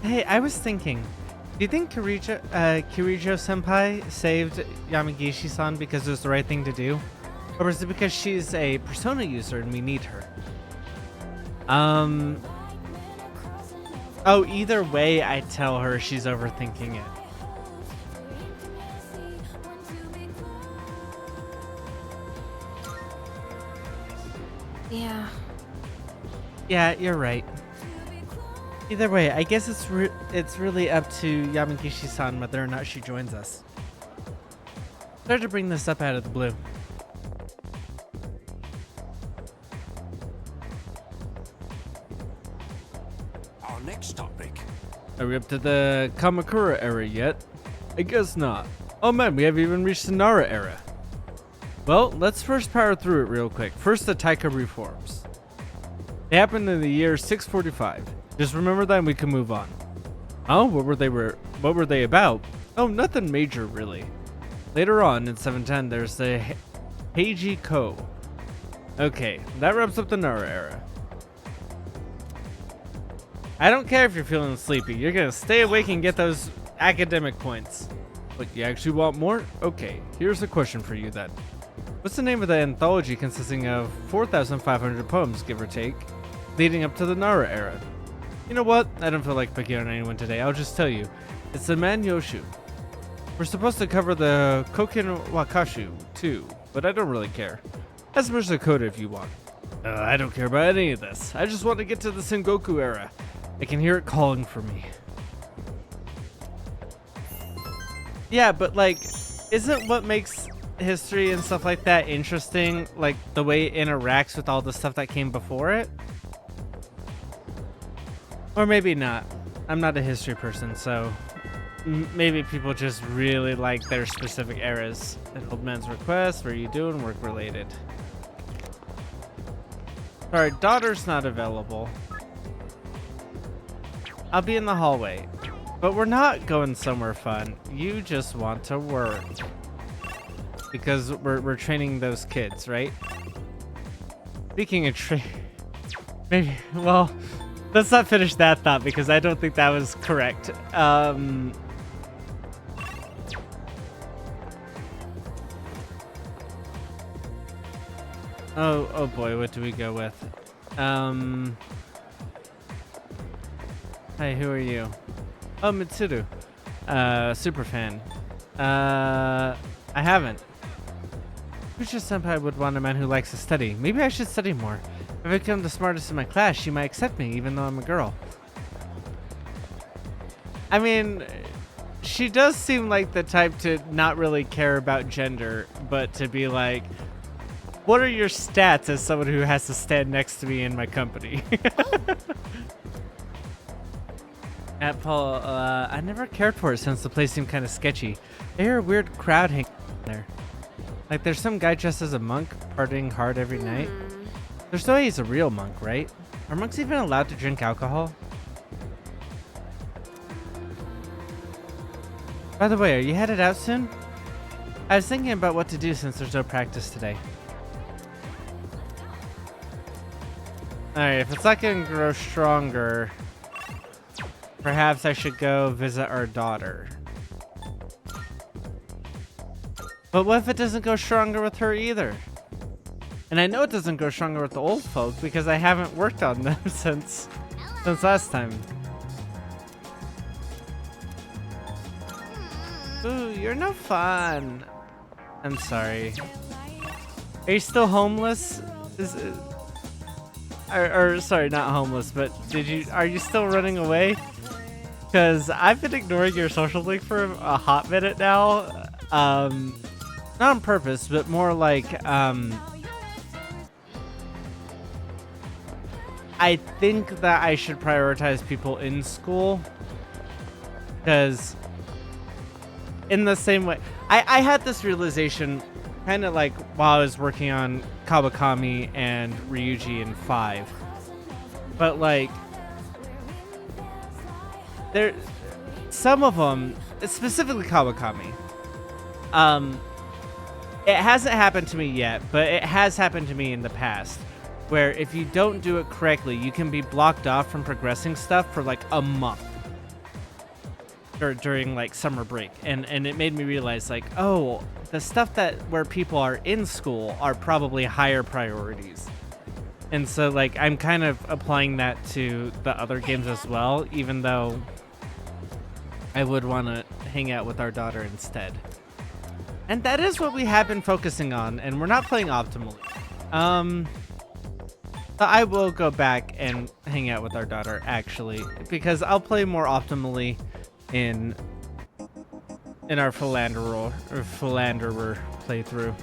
Hey, I was thinking, do you think Kirijo-senpai saved Yamagishi-san because it was the right thing to do? Or is it because she's a Persona user and we need her? Oh, either way, I tell her she's overthinking it. Yeah. Yeah, you're right. Either way, I guess it's really up to Yamagishi-san whether or not she joins us. Sorry to bring this up out of the blue. Our next topic. Are we up to the Kamakura era yet? I guess not. Oh man, we haven't even reached the Nara era. Well, let's first power through it real quick. First, the Taika reforms. They happened in the year 645. Just remember that and we can move on. Oh, what were they about? Oh, nothing major really. Later on in 710, there's the Heiji Ko. Okay, that wraps up the Nara era. I don't care if you're feeling sleepy. You're gonna stay awake and get those academic points. But you actually want more? Okay, here's a question for you then. What's the name of the anthology consisting of 4,500 poems, give or take, leading up to the Nara era? You know what? I don't feel like picking on anyone today. I'll just tell you. It's the Man Yoshu. We're supposed to cover the Koken Wakashu too, but I don't really care. Ask Mr. Koda if you want. I don't care about any of this. I just want to get to the Sengoku era. I can hear it calling for me. Yeah, but like, isn't what makes history and stuff like that interesting, like the way it interacts with all the stuff that came before it? Or maybe not. I'm not a history person, so maybe people just really like their specific eras. An old man's request, what are you doing? Work related. Sorry, daughter's not available. I'll be in the hallway. But we're not going somewhere fun. You just want to work. Because we're training those kids, right? Speaking of maybe, well, let's not finish that thought because I don't think that was correct. Oh boy, what do we go with? Hey, who are you? Oh, Mitsuru. Super fan. I haven't. Fuchsia-senpai would want a man who likes to study. Maybe I should study more. If I become the smartest in my class, she might accept me, even though I'm a girl. I mean, she does seem like the type to not really care about gender, but to be like, what are your stats as someone who has to stand next to me in my company? At Paul, I never cared for it since the place seemed kind of sketchy. I hear a weird crowd hanging there. Like there's some guy dressed as a monk partying hard every night. There's no way he's a real monk, right? Are monks even allowed to drink alcohol? By the way, are you headed out soon? I was thinking about what to do since there's no practice today. Alright, if it's not gonna grow stronger, perhaps I should go visit our daughter. But what if it doesn't go stronger with her either? And I know it doesn't go stronger with the old folk because I haven't worked on them since last time. Ooh, you're no fun. I'm sorry. Are you still homeless? Or sorry, not homeless, but are you still running away? Because I've been ignoring your social link for a hot minute now. Not on purpose, but more like, I think that I should prioritize people in school. Because in the same way, I had this realization kind of like while I was working on Kawakami and Ryuji in 5. But like, some of them, specifically Kawakami, it hasn't happened to me yet, but it has happened to me in the past, where if you don't do it correctly, you can be blocked off from progressing stuff for like a month. during like summer break, and it made me realize like, oh, the stuff that where people are in school are probably higher priorities. And so like I'm kind of applying that to the other games as well, even though I would want to hang out with our daughter instead. And that is what we have been focusing on, and we're not playing optimally. But I will go back and hang out with our daughter actually, because I'll play more optimally in our philanderer playthrough.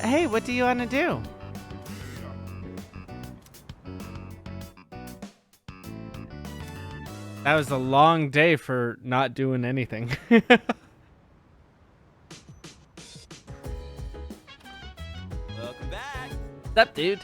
Hey, what do you want to do? That was a long day for not doing anything. Welcome back. What's up, dude?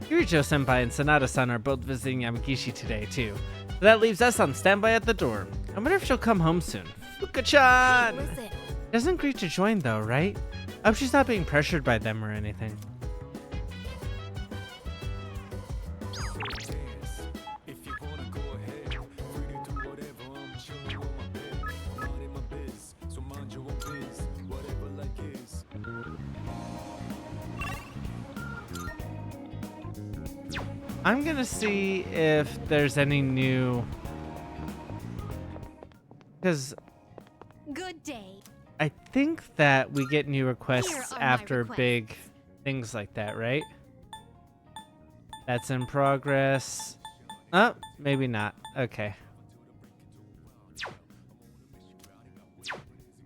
Yurijo-senpai and Sanada-san are both visiting Yamagishi today, too. So that leaves us on standby at the door. I wonder if she'll come home soon. Fuka-chan! Hey, listen. Doesn't agree to join, though, right? I hope she's not being pressured by them or anything. I'm gonna see if there's any new... Because Good day. I think that we get new Here requests are my after requests. big things like that, right? That's in progress. Oh, maybe not. Okay.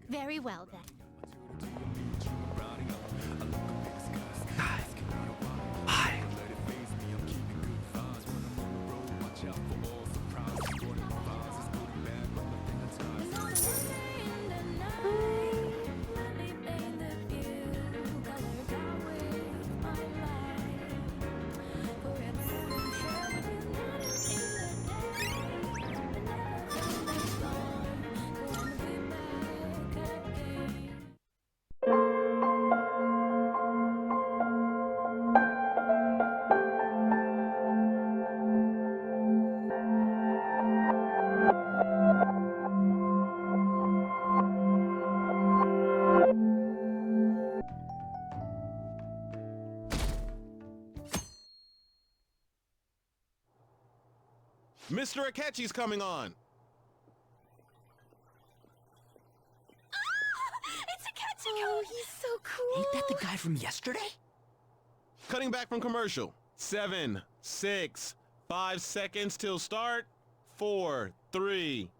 Very well then. Hi. Mr. Akechi's coming on. It's a cat. Oh, he's so cool. Ain't that the guy from yesterday? Cutting back from commercial. 7, 6, 5 seconds till start. 4, 3.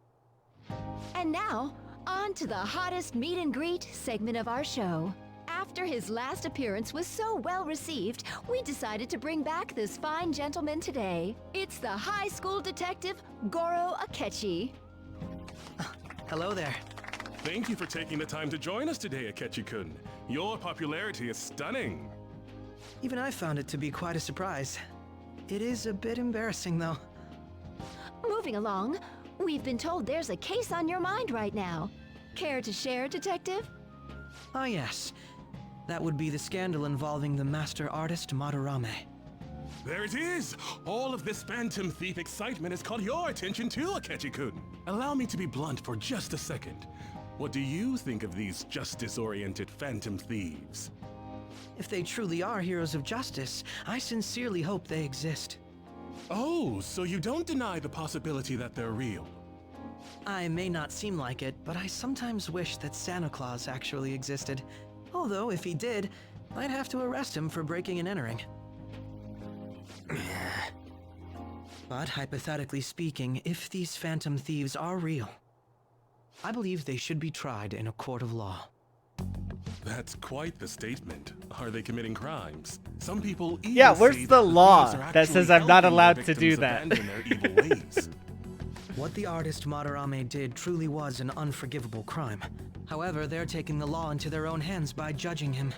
And now, on to the hottest meet and greet segment of our show. After his last appearance was so well received, we decided to bring back this fine gentleman today. It's the high school detective, Goro Akechi. Hello there. Thank you for taking the time to join us today, Akechi-kun. Your popularity is stunning. Even I found it to be quite a surprise. It is a bit embarrassing, though. Moving along, we've been told there's a case on your mind right now. Care to share, detective? Oh yes. That would be the scandal involving the master artist Madarame. There it is! All of this Phantom Thief excitement has caught your attention too, Akechi-kun. Allow me to be blunt for just a second. What do you think of these justice-oriented Phantom Thieves? If they truly are heroes of justice, I sincerely hope they exist. Oh, so you don't deny the possibility that they're real? I may not seem like it, but I sometimes wish that Santa Claus actually existed. Although, if he did, I'd have to arrest him for breaking and entering. But hypothetically speaking, if these Phantom Thieves are real, I believe they should be tried in a court of law. That's quite the statement. Are they committing crimes? Some people even Yeah, where's say the that law thieves are that says actually I'm not helping allowed their to do victims that? abandon their evil ways. What the artist Madarame did truly was an unforgivable crime. However, they're taking the law into their own hands by judging him.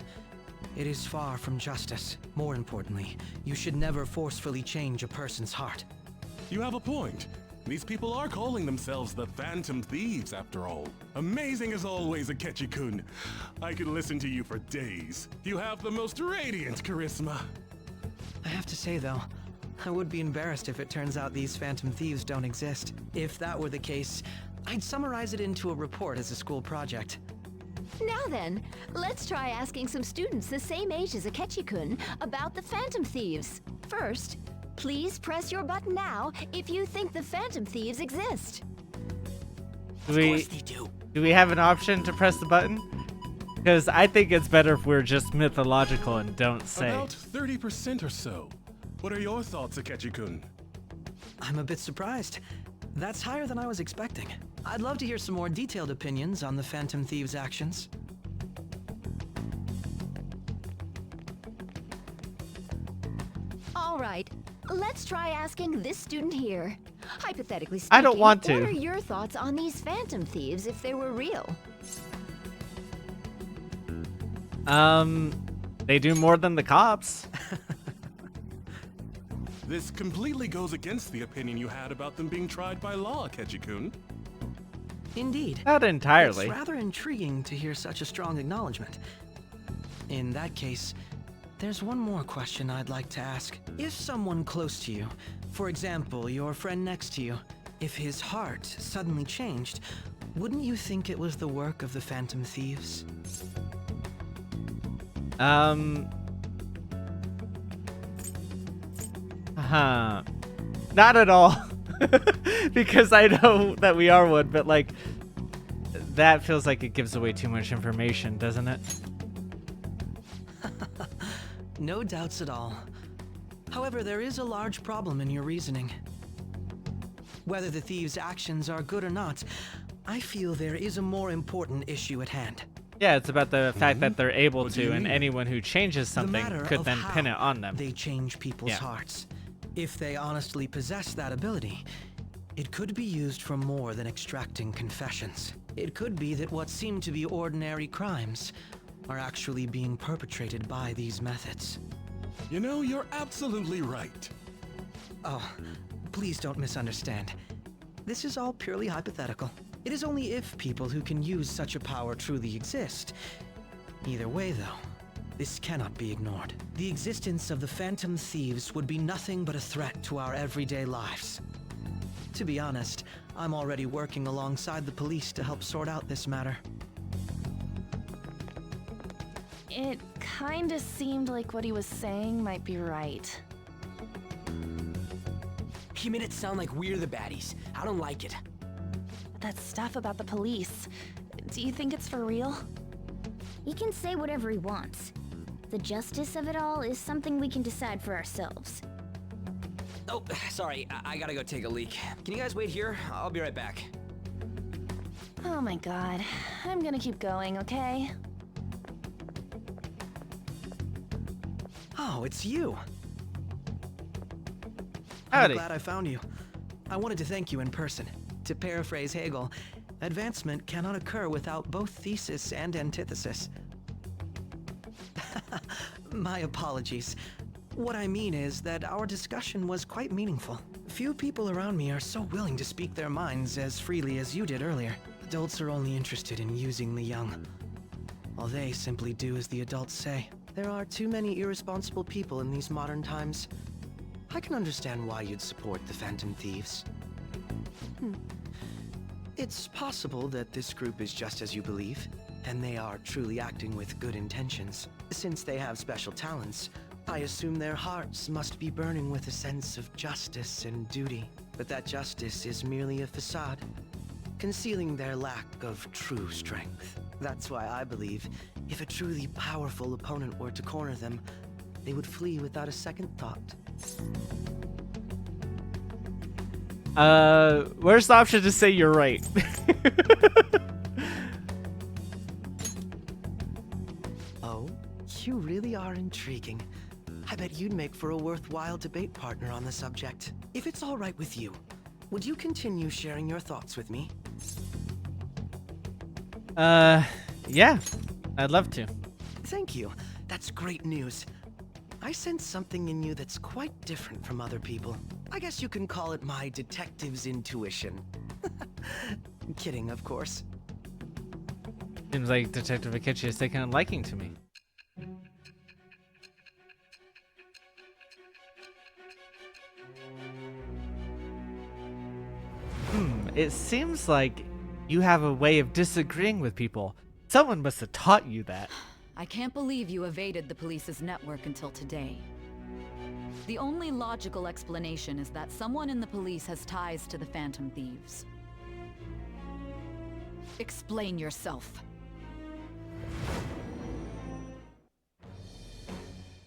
It is far from justice. More importantly, you should never forcefully change a person's heart. You have a point. These people are calling themselves the Phantom Thieves, after all. Amazing as always, Akechi-kun. I could listen to you for days. You have the most radiant charisma. I have to say, though, I would be embarrassed if it turns out these Phantom Thieves don't exist. If that were the case, I'd summarize it into a report as a school project. Now then, let's try asking some students the same age as Akechi-kun about the Phantom Thieves. First, please press your button now if you think the Phantom Thieves exist. Do we have an option to press the button? Because I think it's better if we're just mythological and don't say. About 30% or so. What are your thoughts, Akechi-kun? I'm a bit surprised. That's higher than I was expecting. I'd love to hear some more detailed opinions on the Phantom Thieves' actions. All right, let's try asking this student here. Hypothetically speaking, I don't want to. what are your thoughts on these Phantom Thieves if they were real? They do more than the cops. This completely goes against the opinion you had about them being tried by law, Akechi-kun. Indeed. Not entirely. It's rather intriguing to hear such a strong acknowledgement. In that case, there's one more question I'd like to ask. If someone close to you, for example, your friend next to you, if his heart suddenly changed, wouldn't you think it was the work of the Phantom Thieves? Not at all. Because I know that we are one, but like, that feels like it gives away too much information, doesn't it? No doubts at all. However, there is a large problem in your reasoning. Whether the thieves' actions are good or not, I feel there is a more important issue at hand. Yeah, it's about the fact that they're able What do you to, and mean? anyone who changes The something matter could of then pin how it on them. They change people's Yeah. hearts. If they honestly possess that ability, it could be used for more than extracting confessions. It could be that what seem to be ordinary crimes are actually being perpetrated by these methods. You know, you're absolutely right. Oh, please don't misunderstand. This is all purely hypothetical. It is only if people who can use such a power truly exist. Either way, though, this cannot be ignored. The existence of the Phantom Thieves would be nothing but a threat to our everyday lives. To be honest, I'm already working alongside the police to help sort out this matter. It kinda seemed like what he was saying might be right. He made it sound like we're the baddies. I don't like it. That stuff about the police, do you think it's for real? He can say whatever he wants. The justice of it all is something we can decide for ourselves. Oh, sorry. I gotta go take a leak. Can you guys wait here? I'll be right back. Oh my god. I'm gonna keep going, okay? Oh, it's you. Howdy. I'm glad I found you. I wanted to thank you in person. To paraphrase Hegel, advancement cannot occur without both thesis and antithesis. My apologies. What I mean is that our discussion was quite meaningful. Few people around me are so willing to speak their minds as freely as you did earlier. Adults are only interested in using the young. While they simply do as the adults say. There are too many irresponsible people in these modern times. I can understand why you'd support the Phantom Thieves. It's possible that this group is just as you believe, and they are truly acting with good intentions. Since they have special talents, I assume their hearts must be burning with a sense of justice and duty. But that justice is merely a facade, concealing their lack of true strength. That's why I believe if a truly powerful opponent were to corner them, they would flee without a second thought. Where's the option to say you're right? Oh, you really are intriguing. I bet you'd make for a worthwhile debate partner on the subject. If it's all right with you, would you continue sharing your thoughts with me? Yeah, I'd love to. Thank you. That's great news. I sense something in you that's quite different from other people. I guess you can call it my detective's intuition. Kidding, of course. Seems like Detective Akechi is taking a liking to me. It seems like you have a way of disagreeing with people. Someone must have taught you that. I can't believe you evaded the police's network until today. The only logical explanation is that someone in the police has ties to the Phantom Thieves. Explain yourself.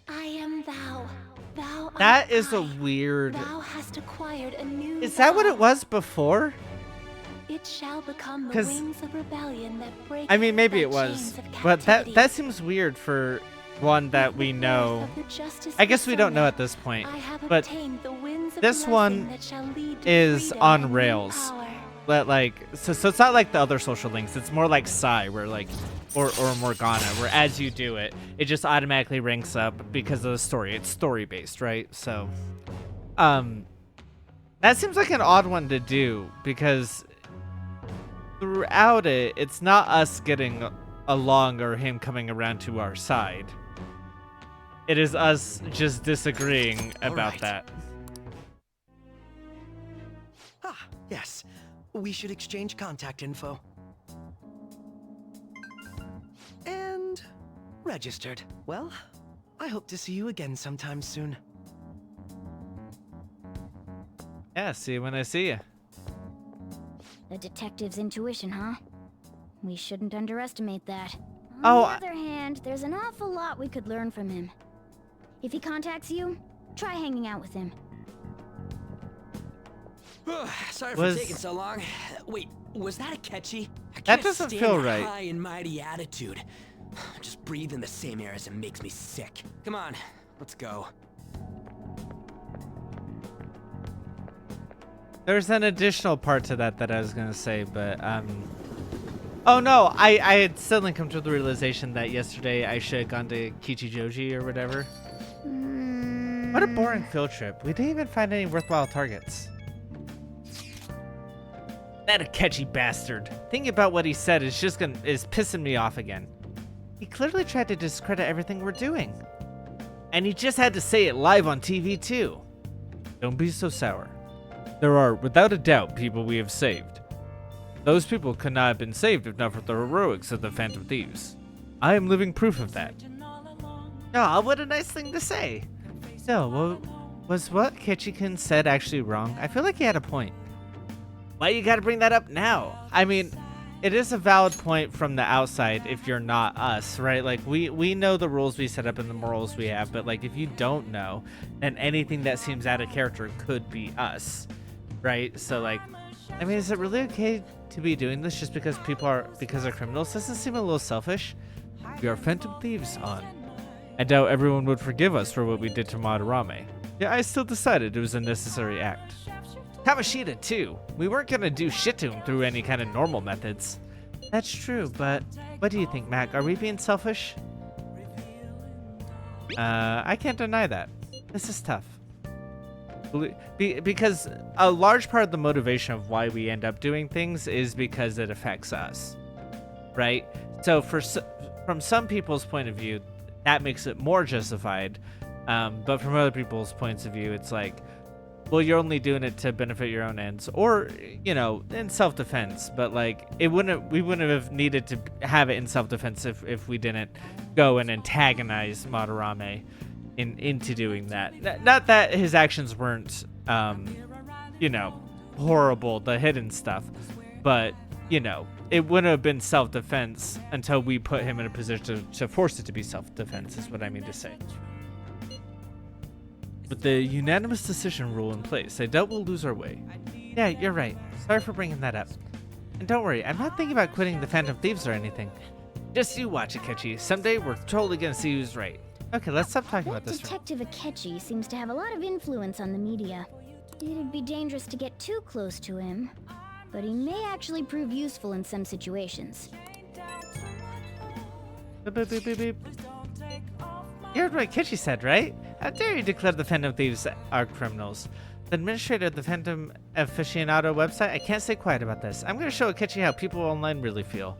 I am thou. Thou That art is a I. weird... Thou hast acquired a new Is that what thou. it was before? It shall become the 'Cause- wings of rebellion that break. I mean, maybe thy it was, chains of but captivity. that seems weird for one that we know. Of the justice I guess we don't know persona, at this point, I have but obtained the winds of this blessing one that shall lead to is freedom on and new rails. power. But like, so it's not like the other social links. It's more like Psy, where like, or Morgana, where as you do it, it just automatically ranks up because of the story. It's story based, right? So, that seems like an odd one to do because throughout it, it's not us getting along or him coming around to our side. It is us just disagreeing about right. that. Ah, yes. We should exchange contact info. And registered. Well, I hope to see you again sometime soon. Yeah, see you when I see you. A detective's intuition, huh? We shouldn't underestimate that. Oh, On the other hand, there's an awful lot we could learn from him. If he contacts you, try hanging out with him. Sorry for Was- taking so long. Wait, was that Akechi? I That can't doesn't stand feel that right. high and mighty attitude. Just breathing the same air as him makes me sick. Come on, let's go. There's an additional part to that I was gonna say, but oh no, I had suddenly come to the realization that yesterday I should have gone to Kichijoji or whatever. What a boring field trip. We didn't even find any worthwhile targets. That Akechi bastard. Thinking about what he said is pissing me off again. He clearly tried to discredit everything we're doing. And he just had to say it live on TV too. Don't be so sour. There are, without a doubt, people we have saved. Those people could not have been saved if not for the heroics of the Phantom Thieves. I am living proof of that. Aw, what a nice thing to say. So, was what Kichikun said actually wrong? I feel like he had a point. Why you gotta bring that up now? I mean, it is a valid point from the outside if you're not us, right? Like, we know the rules we set up and the morals we have, but like, if you don't know, then anything that seems out of character could be us, right? So like, I mean, is it really okay to be doing this just because they're criminals? Doesn't it seem a little selfish? We are Phantom Thieves, Han. I doubt everyone would forgive us for what we did to Madarame. Yeah, I still decided it was a necessary act. Kamashita, too. We weren't gonna do shit to him through any kind of normal methods. That's true, but what do you think, Mac? Are we being selfish? I can't deny that. This is tough. Because a large part of the motivation of why we end up doing things is because it affects us, right? So from some people's point of view, that makes it more justified. But from other people's points of view, it's like, well, you're only doing it to benefit your own ends, or, you know, in self-defense. But like, we wouldn't have needed to have it in self-defense if we didn't go and antagonize Madarame into doing that. Not that his actions weren't, you know, horrible, the hidden stuff, but, you know, it wouldn't have been self-defense until we put him in a position to force it to be self-defense, is what I mean to say. With the unanimous decision rule in place, I doubt we'll lose our way. Yeah, you're right. Sorry for bringing that up. And don't worry, I'm not thinking about quitting the Phantom Thieves or anything. Just you watch, Akechi. Someday we're totally gonna see who's right. Okay, let's stop talking about this. Detective Akechi seems to have a lot of influence on the media. It'd be dangerous to get too close to him, but he may actually prove useful in some situations. Beep, beep, beep, beep, beep. You heard what Akechi said, right? How dare you declare the Phantom Thieves are criminals? The administrator of the Phantom Aficionado website, I can't stay quiet about this. I'm gonna show Akechi how people online really feel.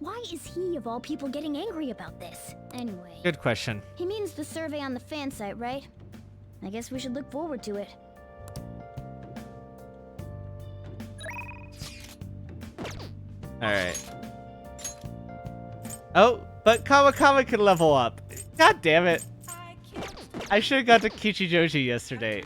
Why is he, of all people, getting angry about this? Anyway. Good question. He means the survey on the fan site, right? I guess we should look forward to it. Alright. Oh, but Kawakami could level up. God damn it. I should have got to Kichijoji yesterday.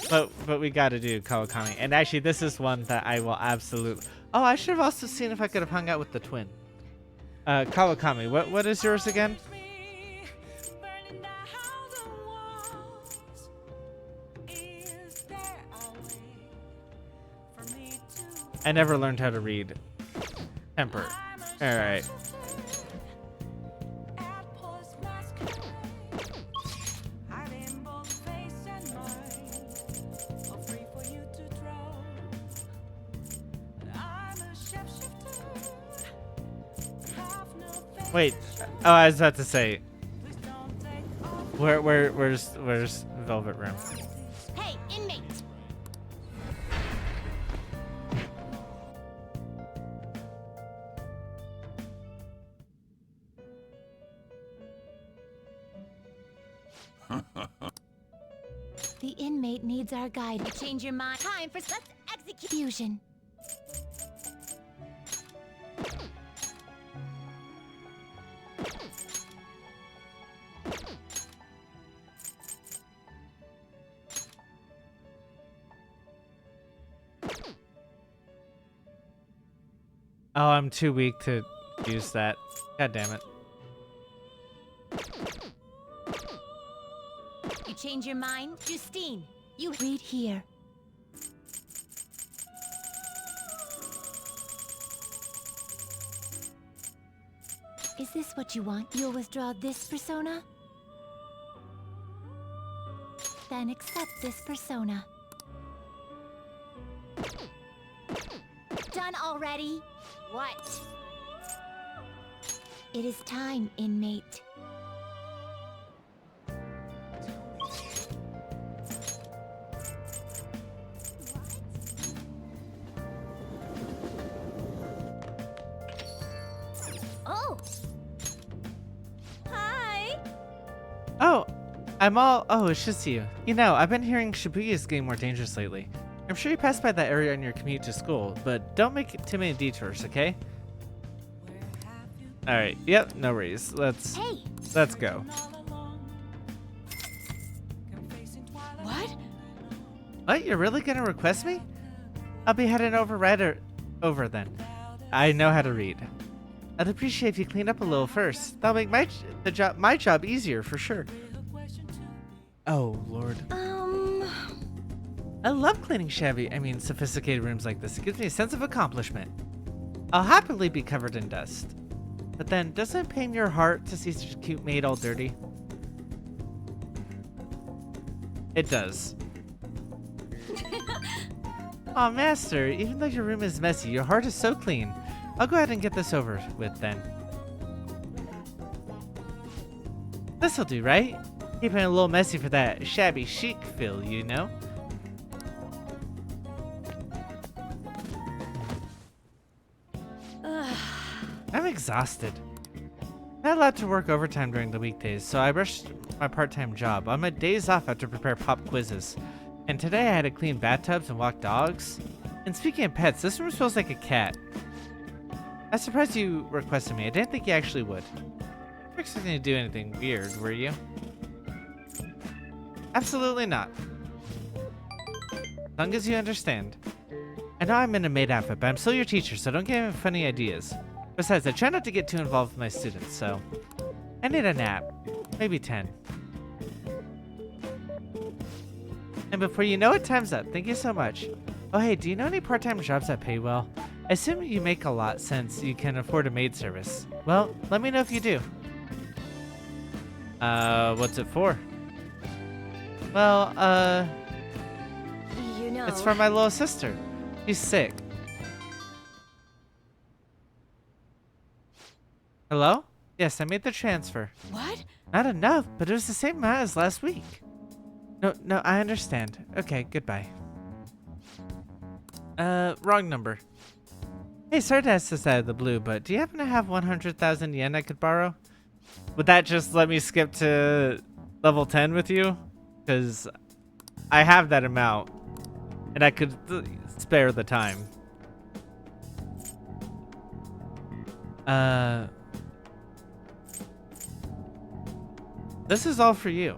But we gotta do Kawakami. And actually, this is one that I will absolutely... Oh, I should have also seen if I could have hung out with the twin. Kawakami, what is yours again? I never learned how to read. Temper. Alright. Wait. Oh, I was about to say. Where's Velvet Room? Hey, inmate! The inmate needs our guide. Change your mind. Time for let's execution. Oh, I'm too weak to use that. God damn it. You change your mind? Justine, you read here. Is this what you want? You'll withdraw this persona? Then accept this persona. Done already? What? It is time, inmate. Oh! Hi! Oh, it's just you. You know, I've been hearing Shibuya is getting more dangerous lately. I'm sure you passed by that area on your commute to school, but don't make too many detours, okay? Alright, yep, no worries. Let's go. What? What? You're really gonna request me? I'll be heading over then. I know how to read. I'd appreciate if you clean up a little first. That'll make my job easier for sure. Oh, Lord. I love cleaning sophisticated rooms like this. It gives me a sense of accomplishment. I'll happily be covered in dust. But then, doesn't it pain your heart to see such a cute maid all dirty? It does. Aw, Master, even though your room is messy, your heart is so clean. I'll go ahead and get this over with then. This'll do, right? Keeping it a little messy for that shabby chic feel, you know? I'm exhausted. I'm not allowed to work overtime during the weekdays, so I rushed my part-time job. On my days off, I have to prepare pop quizzes. And today I had to clean bathtubs and walk dogs. And speaking of pets, this room smells like a cat. I'm surprised you requested me. I didn't think you actually would. You weren't expecting to do anything weird, were you? Absolutely not. As long as you understand. I know I'm in a maid outfit, but I'm still your teacher, so don't give me funny ideas. Besides, I try not to get too involved with my students, so... I need a nap. Maybe 10. And before you know it, time's up. Thank you so much. Oh hey, do you know any part-time jobs that pay well? I assume you make a lot since you can afford a maid service. Well, let me know if you do. What's it for? Well, You know. it's for my little sister. She's sick. Hello? Yes, I made the transfer. What? Not enough, but it was the same amount as last week. No, I understand. Okay, goodbye. Wrong number. Hey, sorry to ask this out of the blue, but do you happen to have 100,000 yen I could borrow? Would that just let me skip to level 10 with you? Because I have that amount, and I could spare the time. This is all for you.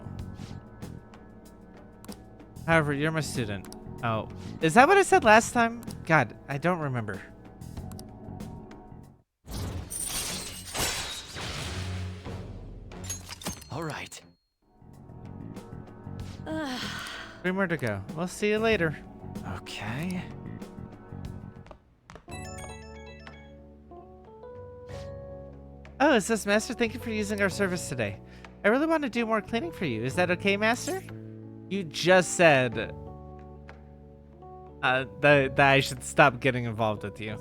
However, you're my student. Oh, is that what I said last time? God, I don't remember. All right. 3 more to go. We'll see you later. Okay. Oh, is this Master? Thank you for using our service today. I really want to do more cleaning for you. Is that okay, Master? You just said that I should stop getting involved with you.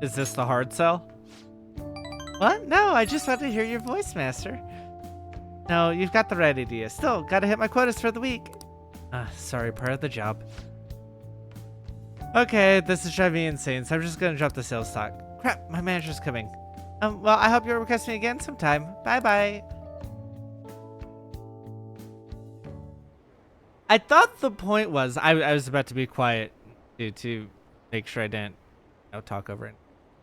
Is this the hard sell? What? No, I just wanted to hear your voice, Master. No, you've got the right idea. Still, gotta hit my quotas for the week. Sorry, part of the job. Okay, this is driving me insane, so I'm just gonna drop the sales talk. Crap, my manager's coming. Well, I hope you'll request me again sometime. Bye-bye. I thought the point was, I was about to be quiet to make sure I didn't talk over it.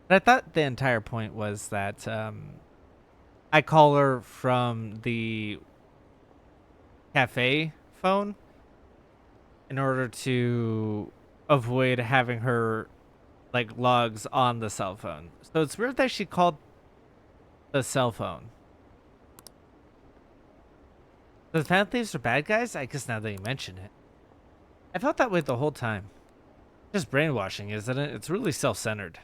But I thought the entire point was that I call her from the cafe phone in order to avoid having her like logs on the cell phone. So it's weird that she called the cell phone. The fan thieves are bad guys? I guess now that you mention it. I felt that way the whole time. Just brainwashing, isn't it? It's really self-centered.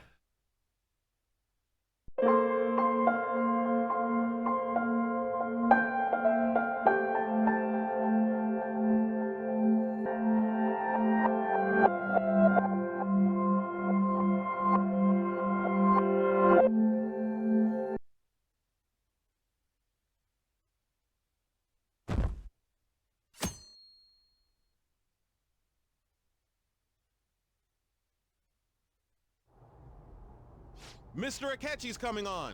Mr. Akechi's coming on.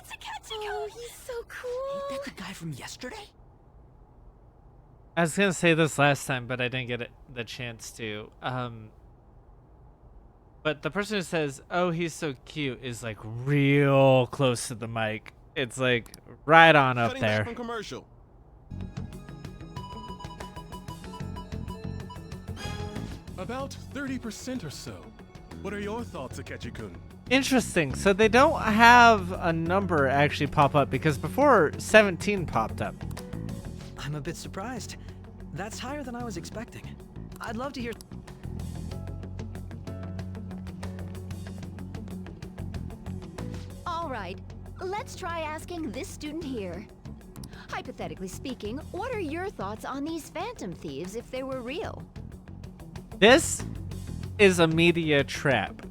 It's Akechi! Oh, he's so cool! Ain't that the guy from yesterday? I was gonna say this last time, but I didn't get the chance to. But the person who says, "Oh, he's so cute," is like real close to the mic. It's like right on up Cutting there. back from commercial. About 30% or so. What are your thoughts, Akechi-kun? Interesting. So they don't have a number actually pop up because before 17 popped up. I'm a bit surprised. That's higher than I was expecting. I'd love to hear. All right, let's try asking this student here. Hypothetically speaking, what are your thoughts on these phantom thieves if they were real? This is a media trap.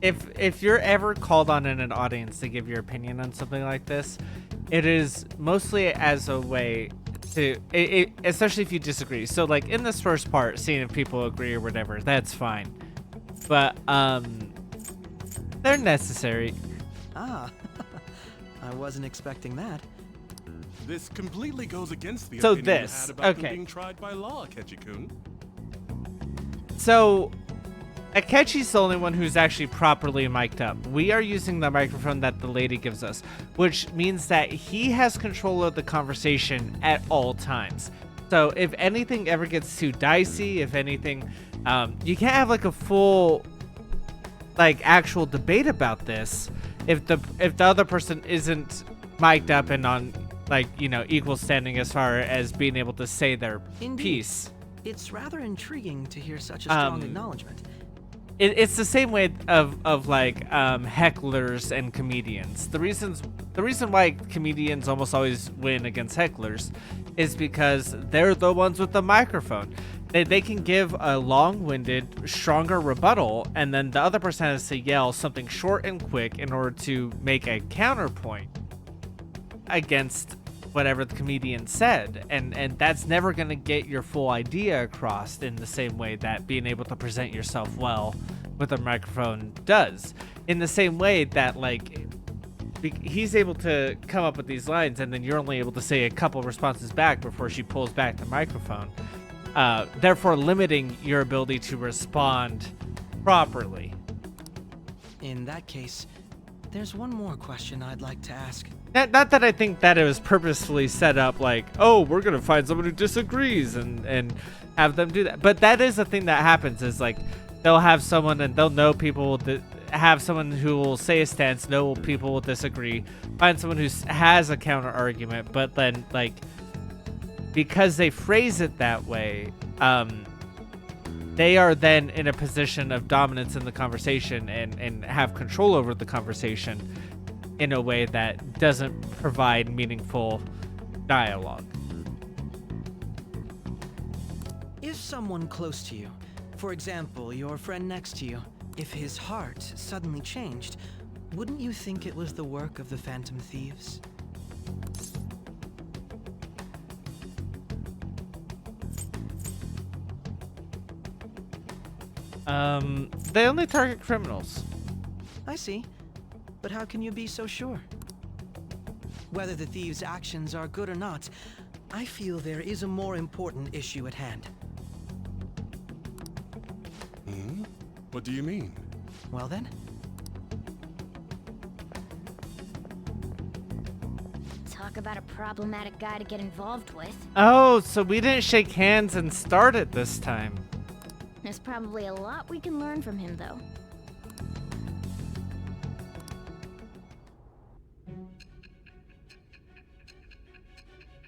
If you're ever called on in an audience to give your opinion on something like this, it is mostly as a way to, especially if you disagree. So like in this first part, seeing if people agree or whatever, that's fine. But they're necessary. Ah, I wasn't expecting that. This completely goes against the So opinion you this, had about them okay. being tried by law, Akechi-kun. So Akechi's the only one who's actually properly mic'd up. We are using the microphone that the lady gives us, which means that he has control of the conversation at all times. So if anything ever gets too dicey, if anything, you can't have like a full, like actual debate about this if the other person isn't mic'd up and on like, you know, equal standing as far as being able to say their Indeed. piece. It's rather intriguing to hear such a strong acknowledgement. it's the same way of like hecklers and comedians. The reason why comedians almost always win against hecklers is because they're the ones with the microphone. They can give a long-winded, stronger rebuttal, and then the other person has to yell something short and quick in order to make a counterpoint against whatever the comedian said, and that's never going to get your full idea across in the same way that being able to present yourself well with a microphone does. In the same way that, like, he's able to come up with these lines and then you're only able to say a couple responses back before she pulls back the microphone, therefore limiting your ability to respond properly. In that case, there's one more question I'd like to ask. Not that I think that it was purposefully set up like, oh, we're going to find someone who disagrees and have them do that. But that is the thing that happens is, like, they'll have someone and they'll know people that have someone who will say a stance, know people will disagree, find someone who has a counter argument, but then, like, because they phrase it that way, they are then in a position of dominance in the conversation and have control over the conversation in a way that doesn't provide meaningful dialogue. If someone close to you, for example, your friend next to you, if his heart suddenly changed, wouldn't you think it was the work of the Phantom Thieves? They only target criminals. I see. But how can you be so sure? Whether the thieves' actions are good or not, I feel there is a more important issue at hand. Hmm? What do you mean? Well then? Talk about a problematic guy to get involved with. Oh, so we didn't shake hands and start it this time. There's probably a lot we can learn from him, though.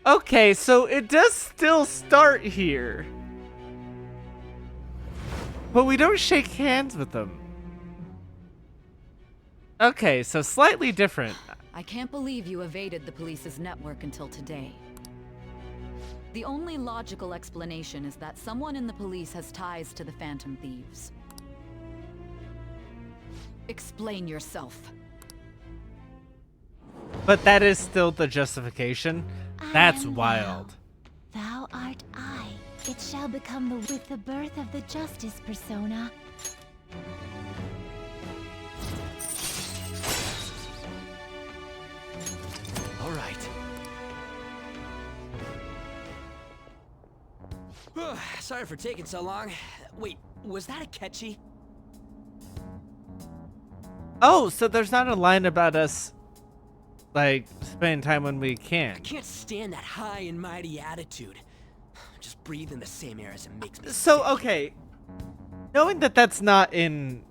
Okay, so it does still start here. But we don't shake hands with them. Okay, so slightly different. I can't believe you evaded the police's network until today. The only logical explanation is that someone in the police has ties to the Phantom Thieves. Explain yourself. But that is still the justification. That's am wild. Thou art I. It shall become with the birth of the justice persona. All right. Sorry for taking so long. Wait, was that a catchy? Oh, so there's not a line about us, like, spending time when we I can. can't stand that high and mighty attitude. Just breathe in the same air as it makes me So, sick. okay. Knowing that that's not in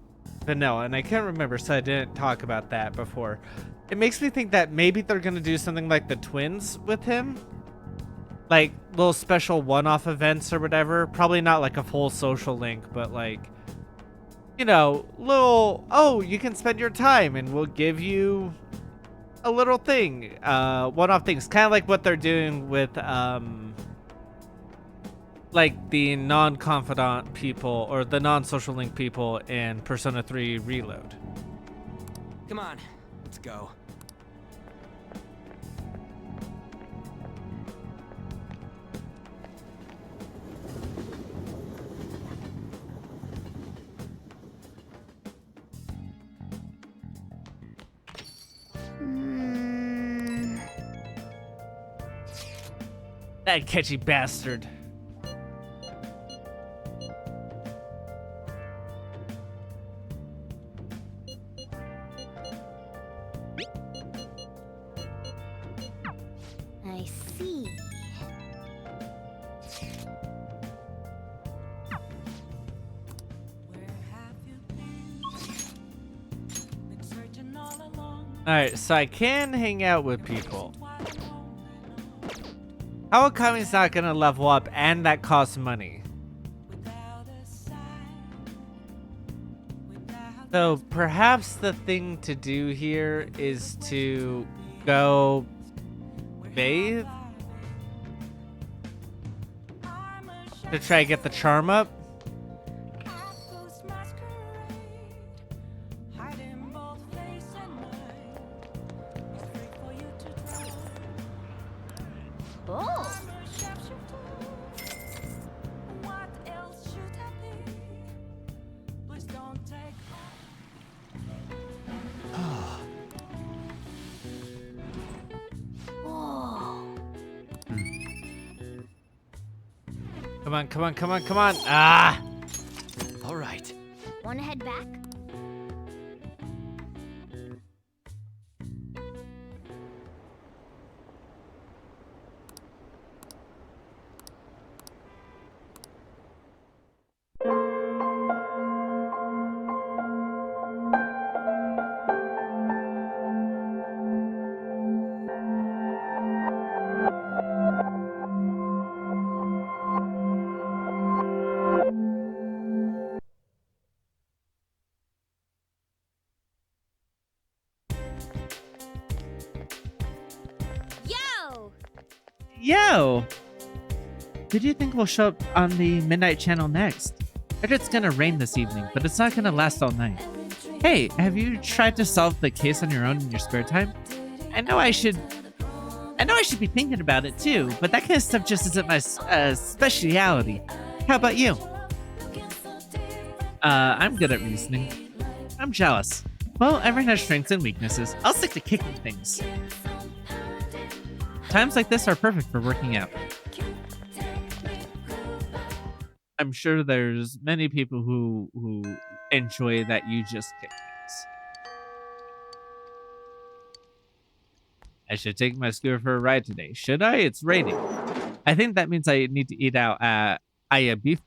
vanilla, and I can't remember, so I didn't talk about that before, it makes me think that maybe they're going to do something like the twins with him. Like, little special one-off events or whatever. Probably not like a full social link, but like, you know, little, oh, you can spend your time and we'll give you a little thing. One-off things. Kind of like what they're doing with, like the non-confidant people or the non-social link people in Persona 3 Reload. Come on, let's go. That catchy bastard. I see. Alright, so I can hang out with people. How Akami's not gonna level up and that costs money? So perhaps the thing to do here is to go bathe to try to get the charm up. Oh. Come on, come on, come on, come on. Ah! All right. Wanna head back? Yo! Yo! Who do you think will show up on the Midnight Channel next? I heard it's gonna rain this evening, but it's not gonna last all night. Hey, have you tried to solve the case on your own in your spare time? I know I should be thinking about it too, but that kind of stuff just isn't my speciality. How about you? I'm good at reasoning. I'm jealous. Well, everyone has strengths and weaknesses. I'll stick to kicking things. Times like this are perfect for working out. I'm sure there's many people who enjoy that you just kick things. I should take my scooter for a ride today. Should I? It's raining. I think that means I need to eat out at Aya Beef.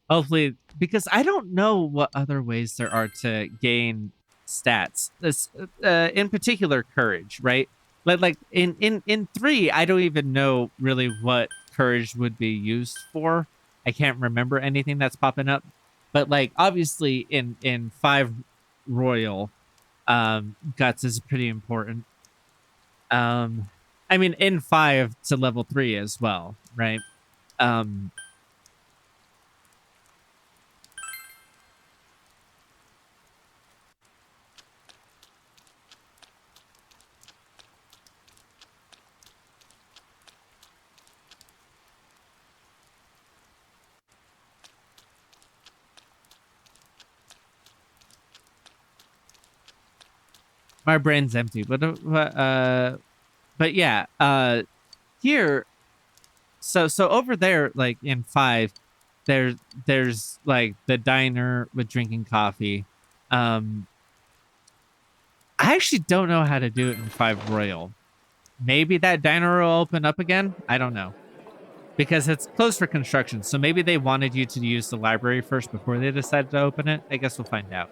Hopefully, because I don't know what other ways there are to gain stats. This, in particular, courage, right? Like in 3, I don't even know really what courage would be used for. I can't remember anything that's popping up. But like obviously in 5 Royal, guts is pretty important. I mean in 5 to level 3 as well, right? My brain's empty, but yeah, here, so over there, like in 5, there's like the diner with drinking coffee. I actually don't know how to do it in 5 Royal. Maybe that diner will open up again. I don't know, because it's closed for construction. So maybe they wanted you to use the library first before they decided to open it. I guess we'll find out.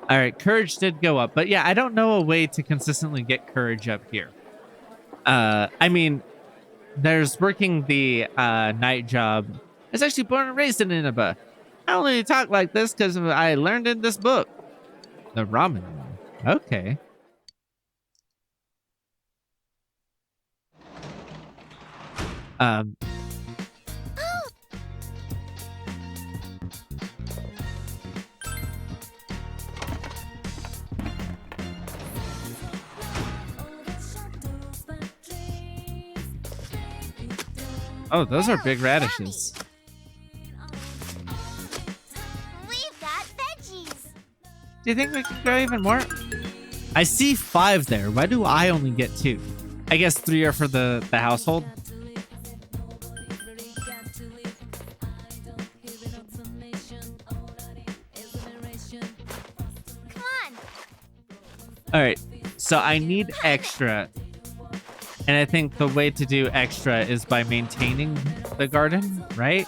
All right, courage did go up, but yeah, I don't know a way to consistently get courage up here. I mean, there's working the night job. I was actually born and raised in Nineveh. I only talk like this because I learned in this book. The ramen one. Okay. Oh, those are big radishes. We've got veggies. Do you think we could grow even more? I see 5 there. Why do I only get 2? I guess 3 are for the household. Come on. All right. So I need extra And I think the way to do extra is by maintaining the garden, right?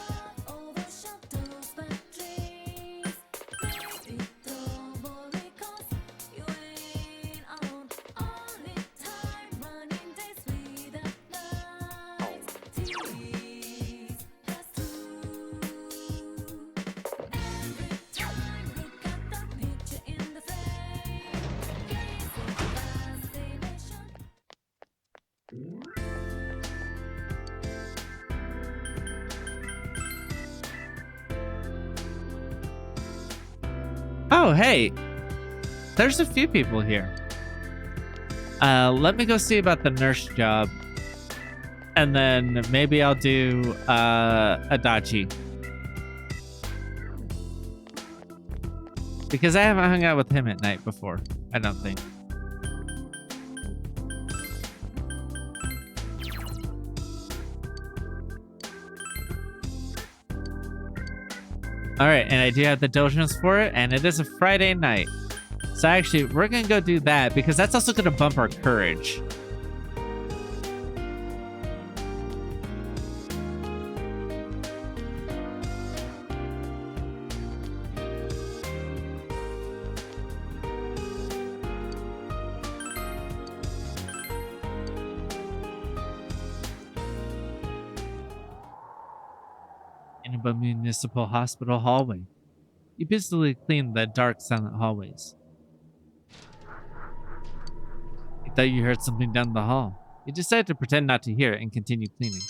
Oh, hey, there's a few people here. Let me go see about the nurse job. And then maybe I'll do Adachi. Because I haven't hung out with him at night before, I don't think. All right, and I do have the diligence for it, and it is a Friday night. So actually, we're gonna go do that because that's also gonna bump our courage. In a municipal hospital hallway. You busily clean the dark, silent hallways. You thought you heard something down the hall. You decided to pretend not to hear it and continue cleaning.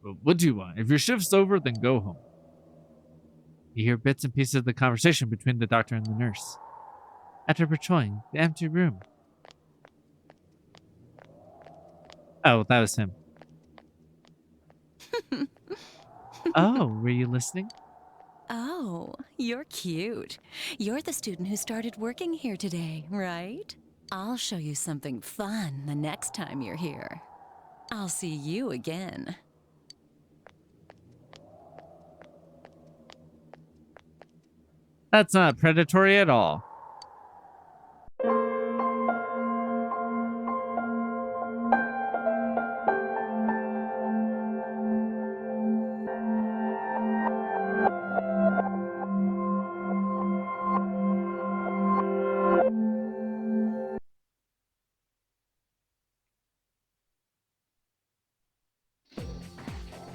Well, what do you want? If your shift's over, then go home. You hear bits and pieces of the conversation between the doctor and the nurse. After patrolling the empty room. Oh, that was him. Oh, were you listening? Oh, you're cute. You're the student who started working here today, right? I'll show you something fun the next time you're here. I'll see you again. That's not predatory at all.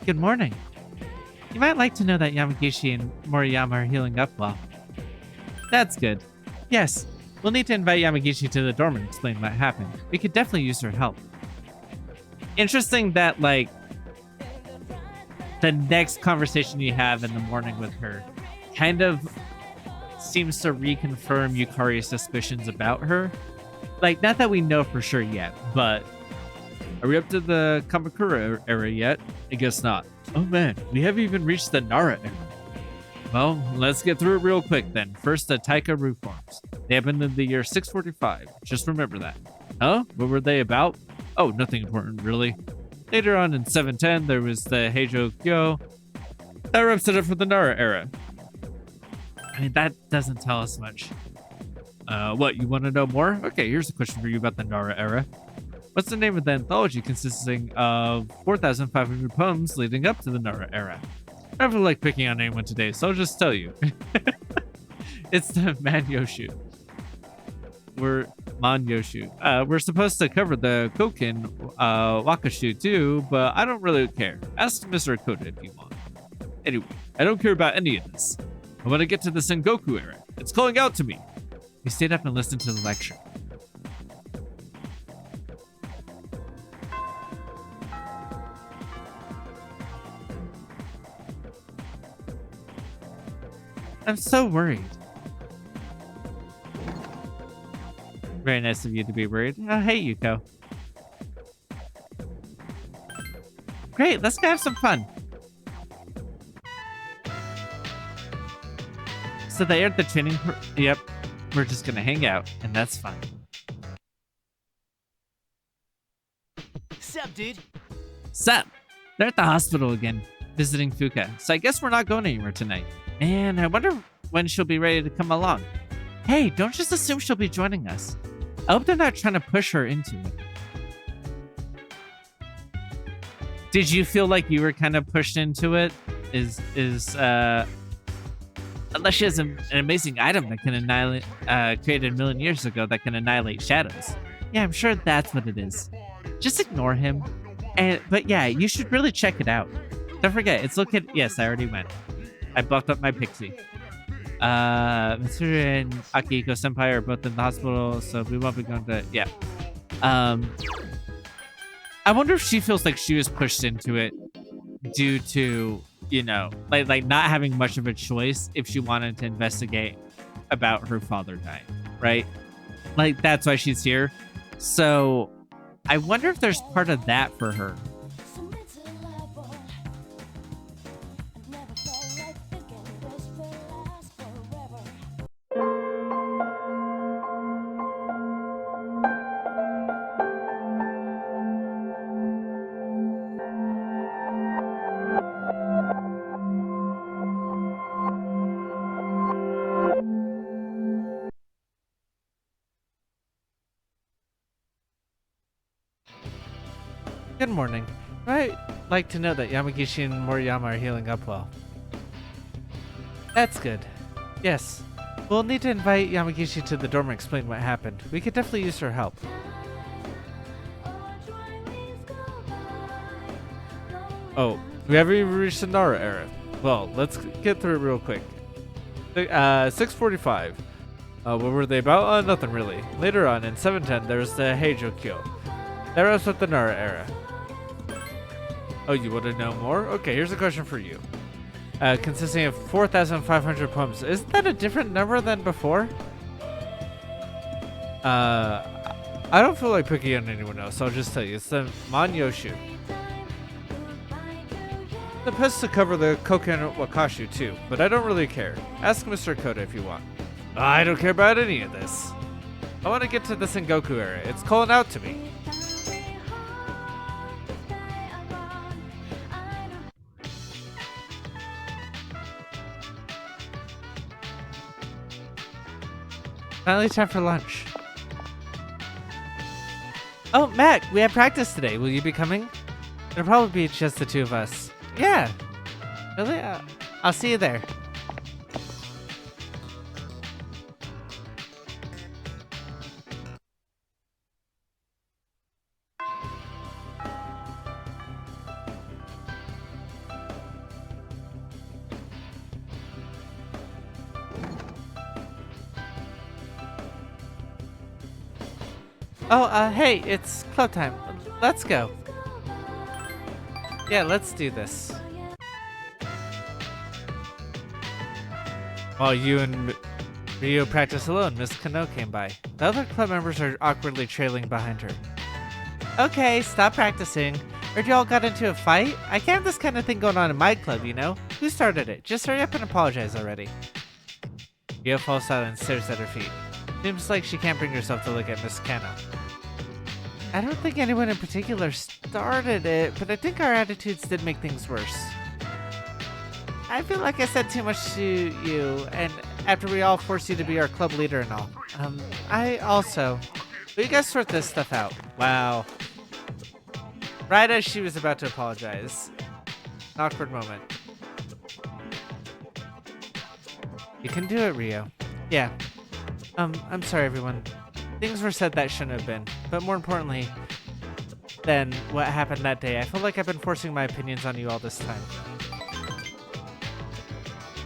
Good morning. You might like to know that Yamagishi and Moriyama are healing up well. That's good. Yes, we'll need to invite Yamagishi to the dorm and explain what happened. We could definitely use her help. Interesting that, like, the next conversation you have in the morning with her kind of seems to reconfirm Yukari's suspicions about her. Like, not that we know for sure yet, but are we up to the Kamakura era yet? I guess not. Oh man, we haven't even reached the Nara era. Well, let's get through it real quick then. First, the Taika reforms. They happened in the year 645. Just remember that. Huh? What were they about? Oh, nothing important, really. Later on in 710, there was the Heijo Kyo. That wraps it up for the Nara era. I mean, that doesn't tell us much. What, you want to know more? Okay, here's a question for you about the Nara era. What's the name of the anthology consisting of 4,500 poems leading up to the Nara era? I don't feel like picking on anyone today, so I'll just tell you. It's the Manyoshu. We're supposed to cover the Koken Wakashu too, but I don't really care. Ask Mr. Koda if you want. Anyway, I don't care about any of this. I want to get to the Sengoku era. It's calling out to me. We stayed up and listened to the lecture. I'm so worried. Very nice of you to be worried. Oh, hey, Yuko. Great, let's go have some fun. So they aired the training. Yep, we're just gonna hang out, and that's fine. Sup, dude? Sup? They're at the hospital again. visiting Fuka, so I guess we're not going anywhere tonight. Man, I wonder when she'll be ready to come along. Hey, don't just assume she'll be joining us. I hope they're not trying to push her into it. Did you feel like you were kind of pushed into it? Unless she has an amazing item that can annihilate, created a million years ago that can annihilate shadows. Yeah, I'm sure that's what it is. Just ignore him. But yeah, you should really check it out. Don't forget, it's located. Yes, I already went. I buffed up my pixie. Mitsuru and Akihiko Senpai are both in the hospital, so we won't be going to. Yeah. I wonder if she feels like she was pushed into it due to, you know, like not having much of a choice if she wanted to investigate about her father dying, right? Like, that's why she's here. So I wonder if there's part of that for her. Good morning. I'd like to know that Yamagishi and Moriyama are healing up well. That's good. Yes. We'll need to invite Yamagishi to the dorm and explain what happened. We could definitely use her help. Oh, we haven't even reached the Nara era. Well, let's get through it real quick. 6:45. What were they about? Nothing really. Later on, in 710, there was the Heijokyo. That wraps up the Nara era. Oh, you want to know more? Okay, here's a question for you. Consisting of 4,500 poems. Isn't that a different number than before? I don't feel like picking on anyone else, so I'll just tell you. It's the Manyoshu. The supposed to cover the Koken Wakashu too, but I don't really care. Ask Mr. Koda if you want. I don't care about any of this. I want to get to the Sengoku era. It's calling out to me. Finally time for lunch. Oh, Mac, we have practice today. Will you be coming? It'll probably be just the two of us. Yeah. Really? I'll see you there. Oh, hey, it's club time. Let's go. Yeah, let's do this. While you and Ryo practice alone, Miss Kano came by. The other club members are awkwardly trailing behind her. Okay, stop practicing. Heard y'all got into a fight? I can't have this kind of thing going on in my club, you know? Who started it? Just hurry up and apologize already. Ryo falls silent and stares at her feet. Seems like she can't bring herself to look at Miss Kano. I don't think anyone in particular started it, but I think our attitudes did make things worse. I feel like I said too much to you, and after we all forced you to be our club leader and all. I also... Will you guys sort this stuff out? Wow. Right as she was about to apologize. An awkward moment. You can do it, Ryo. Yeah. I'm sorry, everyone. Things were said that shouldn't have been, but more importantly than what happened that day, I feel like I've been forcing my opinions on you all this time.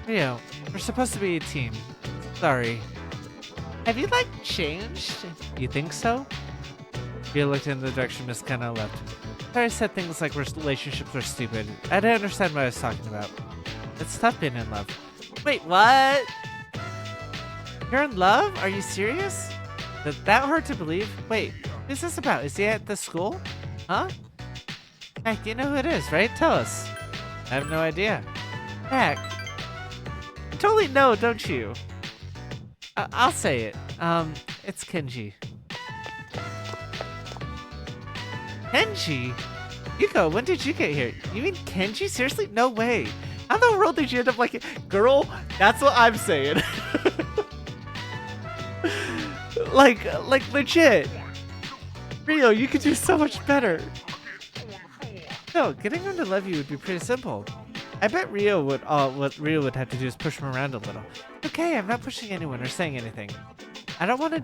Ryo, we're supposed to be a team. Sorry. Have you, like, changed? You think so? Ryo looked in the direction Miss Kano left. I said things like relationships were stupid. I didn't understand what I was talking about. It's tough being in love. Wait, what? You're in love? Are you serious? That hard to believe? Wait, who's this about? Is he at the school? Huh? Heck, you know who it is, right? Tell us. I have no idea. Heck. You totally know, don't you? I'll say it. It's Kenji. Kenji? Yuko, when did you get here? You mean Kenji? Seriously? No way. How in the world did you end up like it? Girl, that's what I'm saying. like legit. Rio, you could do so much better. No, getting him to love you would be pretty simple. I bet what Rio would have to do is push him around a little. Okay, I'm not pushing anyone or saying anything. I don't want to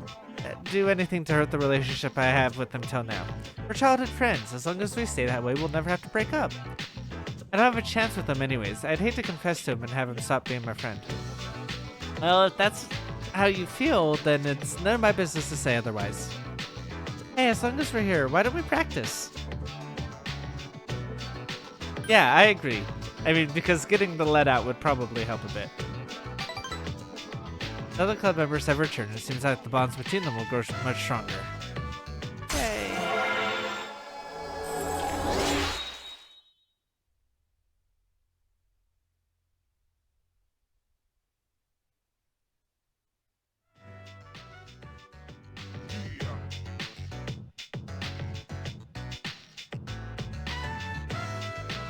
do anything to hurt the relationship I have with them till now. We're childhood friends. As long as we stay that way, we'll never have to break up. I don't have a chance with them anyways. I'd hate to confess to him and have him stop being my friend. Well, if that's how you feel, then it's none of my business to say otherwise. Hey, as long as we're here, why don't we practice? Yeah, I agree. I mean, because getting the lead out would probably help a bit. Now the club members have returned, it seems like the bonds between them will grow much stronger. Yay!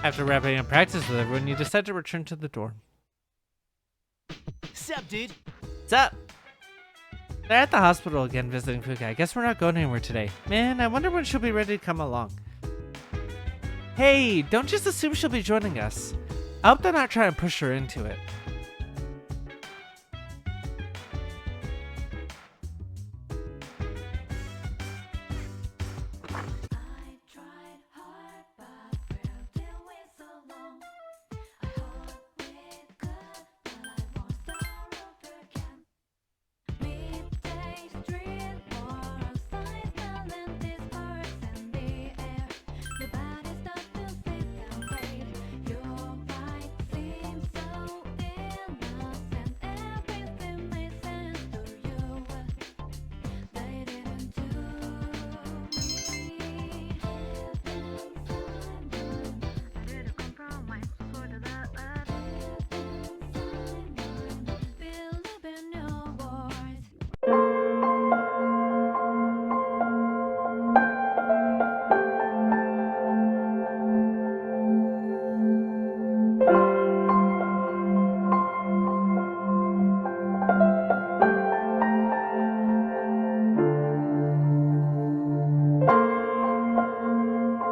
After wrapping up practice with everyone, you decide to return to the dorm. Sup, dude? What's up? They're at the hospital again visiting Fuka. I guess we're not going anywhere today. Man, I wonder when she'll be ready to come along. Hey, don't just assume she'll be joining us. I hope they're not trying to push her into it.